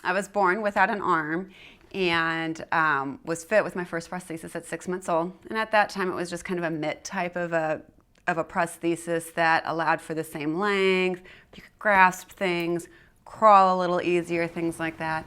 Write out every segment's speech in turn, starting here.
I was born without an arm and was fit with my first prosthesis at 6 months old. And at that time, it was just kind of a mitt type of a prosthesis that allowed for the same length. You could grasp things, crawl a little easier, things like that.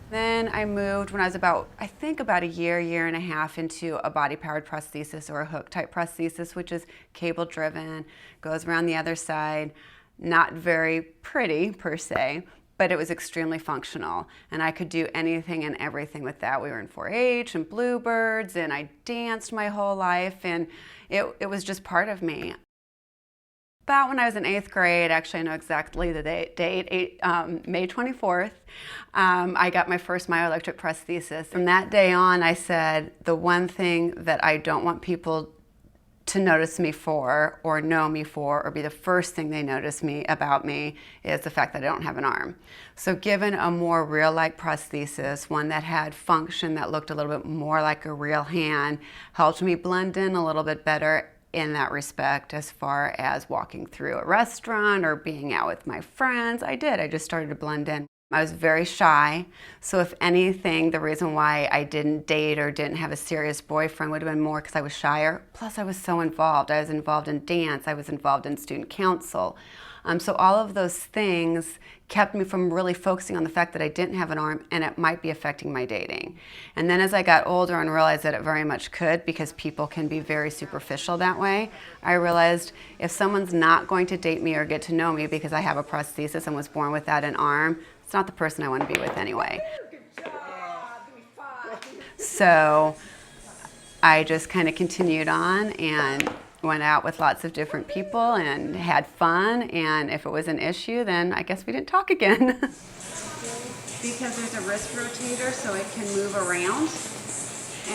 Then I moved when I was about a year and a half into a body-powered prosthesis or a hook-type prosthesis, which is cable-driven, goes around the other side. Not very pretty per se, but it was extremely functional. And I could do anything and everything with that. We were in 4-H and Bluebirds, and I danced my whole life, and it was just part of me. About when I was in 8th grade, actually I know exactly the date, May 24th, I got my first myoelectric prosthesis. From that day on, I said, the one thing that I don't want people to notice me for, or know me for, or be the first thing they notice about me is the fact that I don't have an arm. So given a more real-like prosthesis, one that had function that looked a little bit more like a real hand, helped me blend in a little bit better in that respect as far as walking through a restaurant or being out with my friends. I just started to blend in. I was very shy, so if anything, the reason why I didn't date or didn't have a serious boyfriend would have been more because I was shyer. Plus I was so involved. I was involved in dance, I was involved in student council. So all of those things kept me from really focusing on the fact that I didn't have an arm and it might be affecting my dating. And then as I got older and realized that it very much could, because people can be very superficial that way, I realized if someone's not going to date me or get to know me because I have a prosthesis and was born without an arm, it's not the person I want to be with anyway. So I just kind of continued on and went out with lots of different people and had fun, and if it was an issue, then I guess we didn't talk again. Because there's a wrist rotator, so it can move around.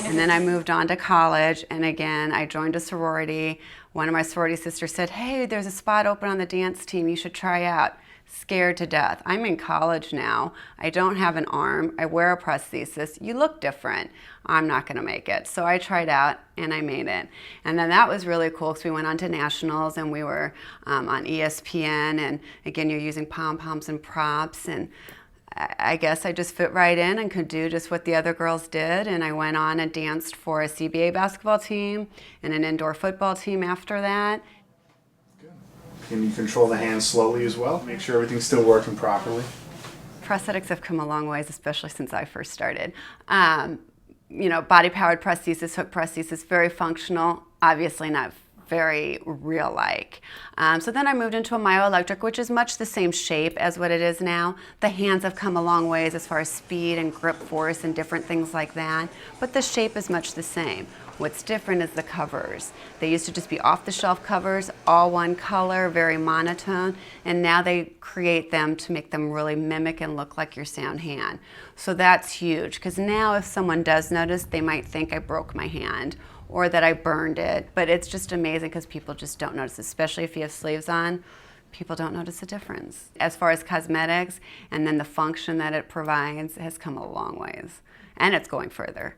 And then I moved on to college, and again, I joined a sorority. One of my sorority sisters said, hey, there's a spot open on the dance team, you should try out. Scared to death. I'm in college now. I don't have an arm. I wear a prosthesis. You look different. I'm not going to make it. So I tried out and I made it. And then that was really cool because we went on to nationals and we were on ESPN. And again, you're using pom-poms and props. And I guess I just fit right in and could do just what the other girls did. And I went on and danced for a CBA basketball team and an indoor football team after that. Can you control the hands slowly as well? Make sure everything's still working properly. Prosthetics have come a long ways, especially since I first started. Body-powered prosthesis, hook prosthesis, very functional, obviously not very real-like. So then I moved into a myoelectric, which is much the same shape as what it is now. The hands have come a long ways as far as speed and grip force and different things like that, but the shape is much the same. What's different is the covers. They used to just be off-the-shelf covers, all one color, very monotone, and now they create them to make them really mimic and look like your sound hand. So that's huge, because now if someone does notice, they might think I broke my hand or that I burned it, but it's just amazing because people just don't notice, especially if you have sleeves on. People don't notice the difference. As far as cosmetics and then the function that it provides has come a long ways, and it's going further.